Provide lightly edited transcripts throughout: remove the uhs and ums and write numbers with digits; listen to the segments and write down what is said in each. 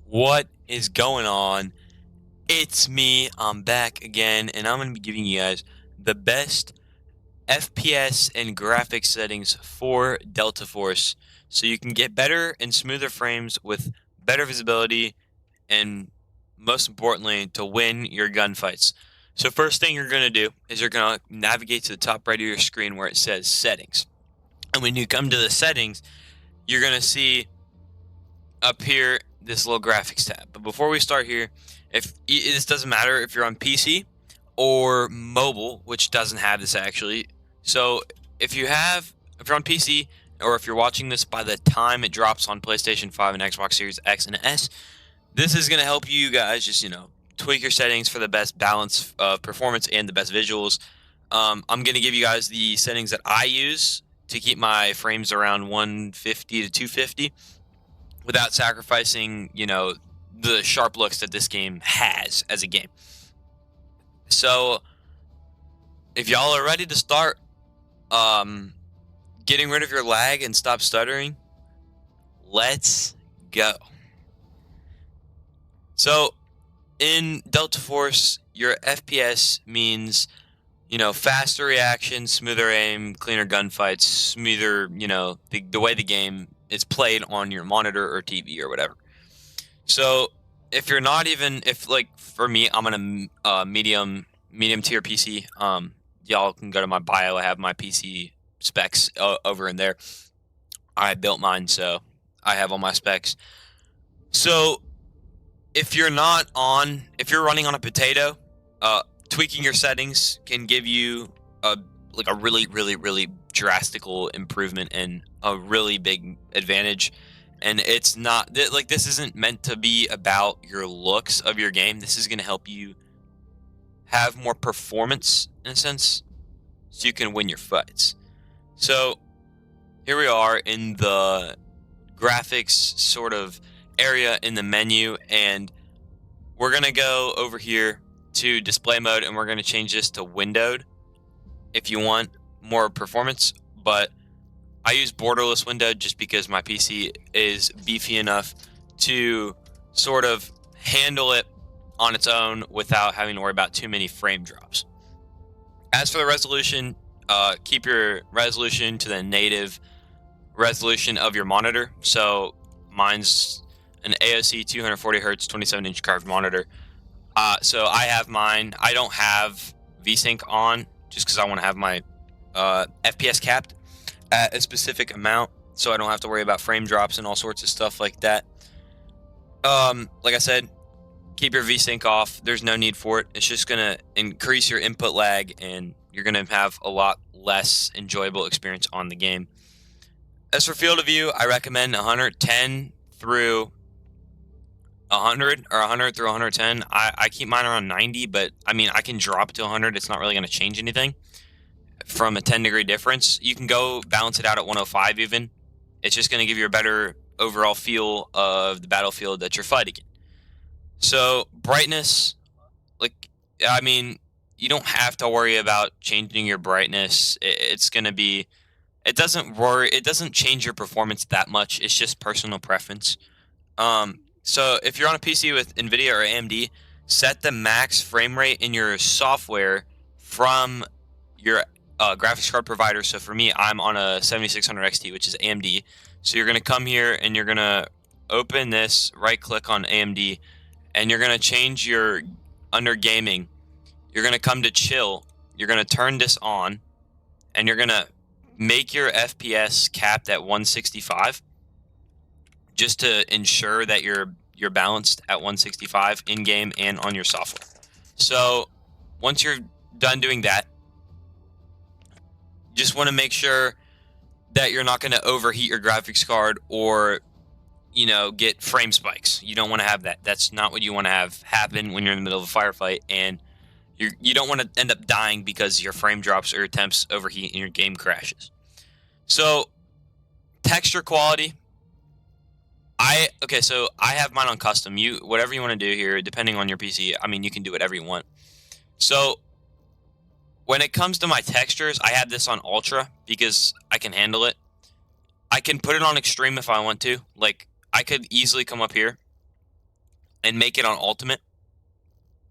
What is going on? It's me. I'm back again, and I'm going to be giving you guys the best FPS and graphics settings for Delta Force so you can get better and smoother frames with better visibility and, most importantly, to win your gunfights. So, first thing you're going to do is you're going to navigate to the top right of your screen where it says Settings. And when you come to the settings, you're going to see up here this little graphics tab. But before we start here, if this doesn't matter if you're on PC or mobile, which doesn't have this actually. So if you're on PC or if you're watching this by the time it drops on PlayStation 5 and Xbox Series X and S, this is going to help you guys just, tweak your settings for the best balance of performance and the best visuals. I'm going to give you guys the settings that I use to keep my frames around 150 to 250 without sacrificing, the sharp looks that this game has as a game. So, if y'all are ready to start getting rid of your lag and stop stuttering, let's go. So, in Delta Force, your FPS means, faster reaction, smoother aim, cleaner gunfights, smoother, the way the game is played on your monitor or TV or whatever. So if you're not even, if like for me, I'm on a medium tier PC. Y'all can go to my bio. I have my PC specs over in there. I built mine, so I have all my specs. So if you're running on a potato, tweaking your settings can give you a really, really, really drastical improvement and a really big advantage. And it's not this isn't meant to be about your looks of your game. This is going to help you have more performance in a sense so you can win your fights. So here we are in the graphics sort of area in the menu, and we're going to go over here to display mode, and we're going to change this to windowed if you want more performance, but I use borderless windowed just because my PC is beefy enough to sort of handle it on its own without having to worry about too many frame drops. As for the resolution, keep your resolution to the native resolution of your monitor. So mine's an AOC 240 hertz 27-inch curved monitor. So I have mine. I don't have VSync on just because I want to have my FPS capped at a specific amount, so I don't have to worry about frame drops and all sorts of stuff like that. Like I said, keep your VSync off. There's no need for it. It's just gonna increase your input lag, and you're gonna have a lot less enjoyable experience on the game. As for field of view, I recommend 110 through 100 or 100 through 110. I keep mine around 90, but I mean I can drop to 100. It's not really going to change anything from a 10-degree difference. You can go balance it out at 105 even. It's just going to give you a better overall feel of the battlefield that you're fighting in. So brightness, you don't have to worry about changing your brightness. It's going to be, it doesn't change your performance that much. It's just personal preference. So if you're on a PC with NVIDIA or AMD, set the max frame rate in your software from your graphics card provider. So for me, I'm on a 7600 XT, which is AMD. So you're going to come here and you're going to open this, right click on AMD, and you're going to change your, under gaming, you're going to come to chill. You're going to turn this on, and you're going to make your FPS capped at 165 just to ensure that you're balanced at 165 in game and on your software. So once you're done doing that, just want to make sure that you're not going to overheat your graphics card or get frame spikes. You don't want to have that. That's not what you want to have happen when you're in the middle of a firefight, and you don't want to end up dying because your frame drops or your temps overheat and your game crashes. So texture quality, so I have mine on custom. Whatever you want to do here, depending on your PC, you can do whatever you want. So when it comes to my textures, I have this on ultra because I can handle it. I can put it on extreme if I want to. Like, I could easily come up here and make it on ultimate.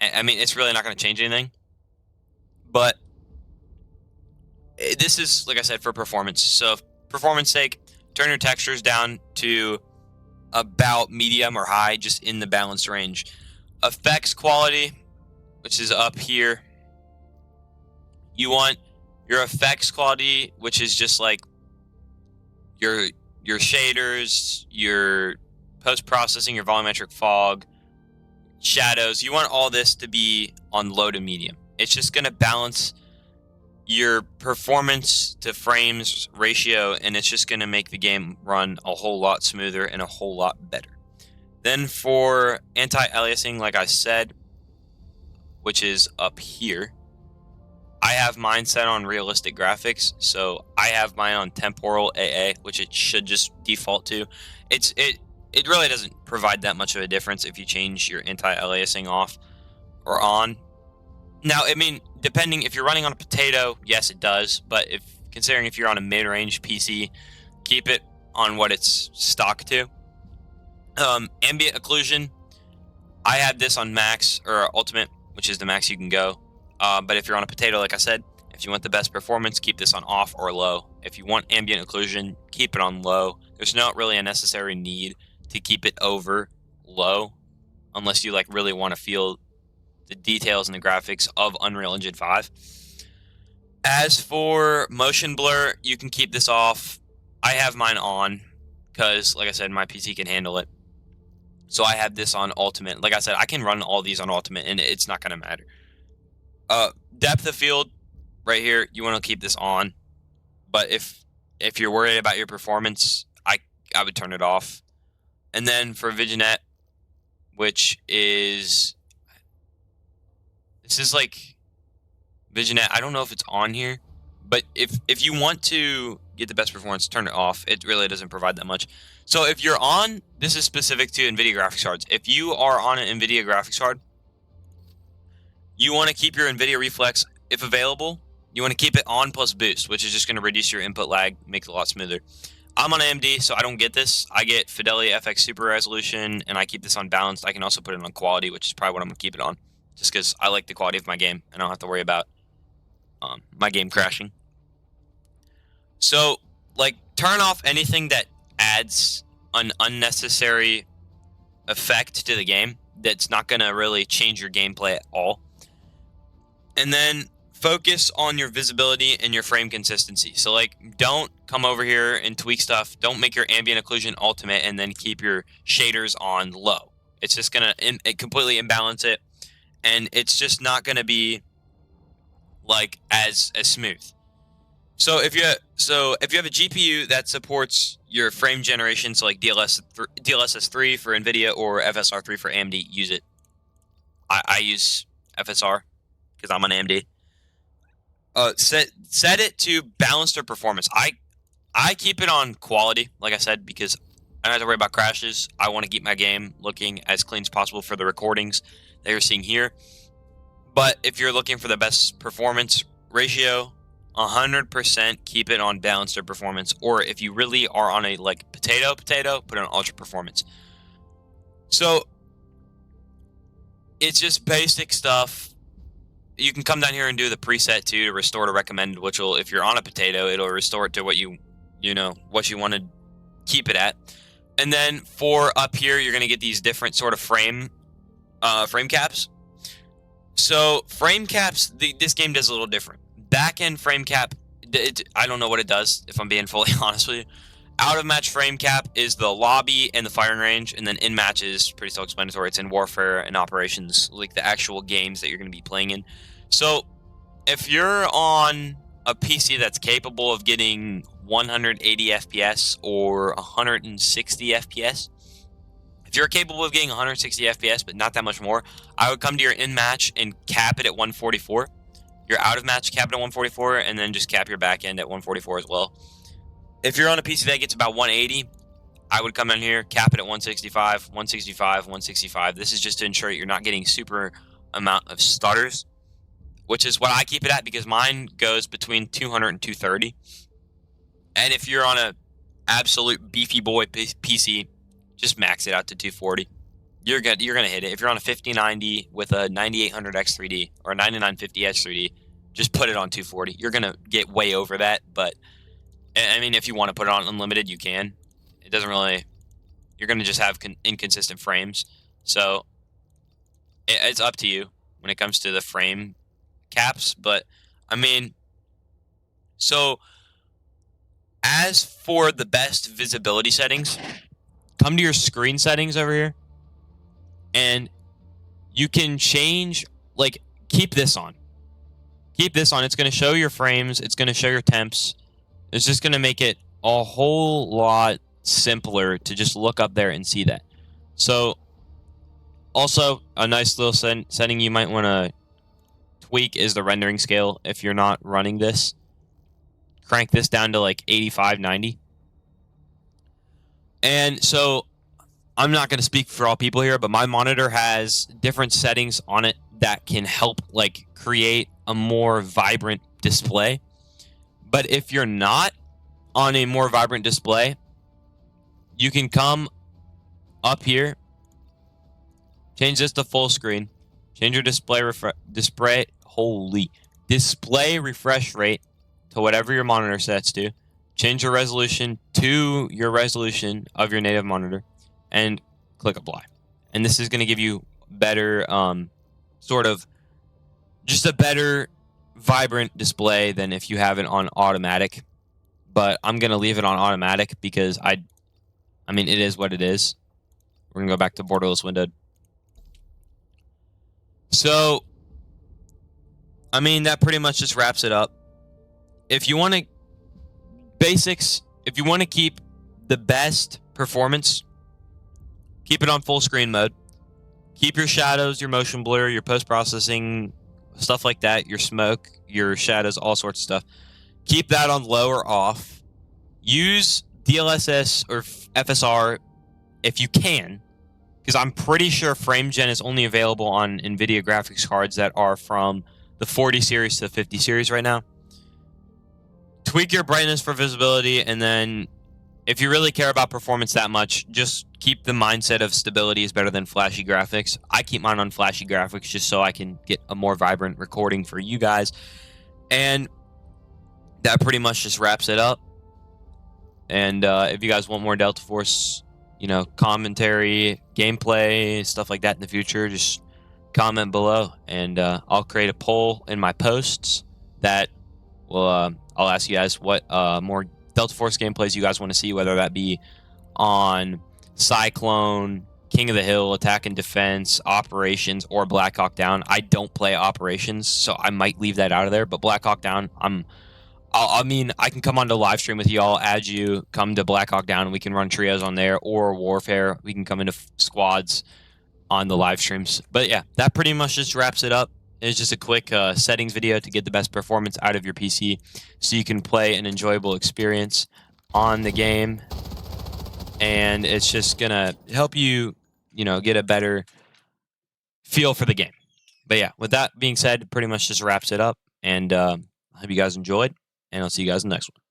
I mean, it's really not going to change anything. But this is, like I said, for performance. So performance sake, turn your textures down to about medium or high, just in the balanced range. Effects quality, which is up here. You want your effects quality, which is just like your shaders, your post-processing, your volumetric fog, shadows. You want all this to be on low to medium. It's just going to balance your performance to frames ratio, and it's just going to make the game run a whole lot smoother and a whole lot better. Then for anti-aliasing, like I said, which is up here, I have mine set on realistic graphics, so I have mine on temporal AA, which it should just default to. It really doesn't provide that much of a difference if you change your anti-aliasing off or on. Now, I mean, depending if you're running on a potato, yes, it does. But considering if you're on a mid-range PC, keep it on what it's stock to. Ambient occlusion, I have this on max or ultimate, which is the max you can go. But if you're on a potato, like I said, if you want the best performance, keep this on off or low. If you want ambient occlusion, keep it on low. There's not really a necessary need to keep it over low, unless you like really want to feel the details and the graphics of Unreal Engine 5. As for motion blur, you can keep this off. I have mine on because, like I said, my PC can handle it. So I have this on ultimate. Like I said, I can run all these on ultimate, and it's not going to matter. Depth of field, right here, you want to keep this on. But if you're worried about your performance, I would turn it off. And then for Vignette, which is... This is like Vignette. I don't know if it's on here, but if you want to get the best performance, turn it off. It really doesn't provide that much. So if you're on, this is specific to NVIDIA graphics cards. If you are on an NVIDIA graphics card, you want to keep your NVIDIA Reflex, if available, you want to keep it on plus boost, which is just going to reduce your input lag, make it a lot smoother. I'm on AMD, so I don't get this. I get Fidelity FX Super Resolution, and I keep this on balanced. I can also put it on quality, which is probably what I'm going to keep it on, just because I like the quality of my game, and I don't have to worry about my game crashing. So, like, turn off anything that adds an unnecessary effect to the game that's not going to really change your gameplay at all. And then focus on your visibility and your frame consistency. So, like, don't come over here and tweak stuff. Don't make your ambient occlusion ultimate and then keep your shaders on low. It's just going to completely imbalance it, and it's just not going to be like as smooth. So if you have a GPU that supports your frame generation, so like DLSS 3 for NVIDIA or FSR 3 for AMD, use it. I use FSR because I'm on AMD. Set it to balanced or performance. I keep it on quality, like I said, because I don't have to worry about crashes. I want to keep my game looking as clean as possible for the recordings that you're seeing here. But if you're looking for the best performance ratio, 100% keep it on balanced or performance. Or if you really are on a like potato, put it on ultra performance. So it's just basic stuff. You can come down here and do the preset too to restore to recommended, which will, if you're on a potato, it'll restore it to what you want to keep it at. And then for up here, you're going to get these different sort of frame caps. So frame caps, this game does a little different. Back-end frame cap, I don't know what it does, if I'm being fully honest with you. Out-of-match frame cap is the lobby and the firing range, and then in-match is pretty self-explanatory. It's in warfare and operations, like the actual games that you're going to be playing in. So if you're on a PC that's capable of getting 180 FPS or 160 FPS, if you're capable of getting 160 FPS, but not that much more, I would come to your in-match and cap it at 144. Your out-of-match, cap it at 144, and then just cap your back end at 144 as well. If you're on a PC that gets about 180, I would come in here, cap it at 165, 165, 165. This is just to ensure you're not getting super amount of stutters, which is what I keep it at because mine goes between 200 and 230. And if you're on a absolute beefy boy PC, just max it out to 240. you're gonna hit it. If you're on a 5090 with a 9800 X3D or a 9950 X3D, just put it on 240. You're gonna get way over that, but I mean, if you want to put it on unlimited, you can. It doesn't really. You're gonna just have inconsistent frames, so it's up to you when it comes to the frame caps. But I mean, so as for the best visibility settings, come to your screen settings over here, and you can change, like, keep this on. Keep this on. It's going to show your frames. It's going to show your temps. It's just going to make it a whole lot simpler to just look up there and see that. So, also, a nice little setting you might want to tweak is the rendering scale if you're not running this. Crank this down to like 85, 90. And so, I'm not going to speak for all people here, but my monitor has different settings on it that can help like create a more vibrant display. But if you're not on a more vibrant display, you can come up here, change this to full screen, change your display refresh rate to whatever your monitor sets to, change your resolution to your resolution of your native monitor, and click apply. And this is going to give you better, sort of, just a better vibrant display than if you have it on automatic. But I'm going to leave it on automatic because I mean, it is what it is. We're going to go back to borderless windowed. So, I mean, that pretty much just wraps it up. If you want to, basics, if you want to keep the best performance, keep it on full screen mode. Keep your shadows, your motion blur, your post-processing, stuff like that, your smoke, your shadows, all sorts of stuff. Keep that on low or off. Use DLSS or FSR if you can, because I'm pretty sure FrameGen is only available on NVIDIA graphics cards that are from the 40 series to the 50 series right now. Tweak your brightness for visibility, and then if you really care about performance that much, just keep the mindset of stability is better than flashy graphics. I keep mine on flashy graphics just so I can get a more vibrant recording for you guys. And that pretty much just wraps it up. And if you guys want more Delta Force, you know, commentary, gameplay, stuff like that in the future, just comment below, and I'll create a poll in my posts that will I'll ask you guys what more Delta Force gameplays you guys want to see, whether that be on Cyclone, King of the Hill, Attack and Defense, Operations, or Black Hawk Down. I don't play Operations, so I might leave that out of there, but Black Hawk Down, I mean, I can come on to live stream with y'all, add you, come to Black Hawk Down, and we can run trios on there, or Warfare. We can come into squads on the live streams. But yeah, that pretty much just wraps it up. It's just a quick settings video to get the best performance out of your PC so you can play an enjoyable experience on the game. And it's just going to help you, you know, get a better feel for the game. But yeah, with that being said, pretty much just wraps it up. And I hope you guys enjoyed, and I'll see you guys in the next one.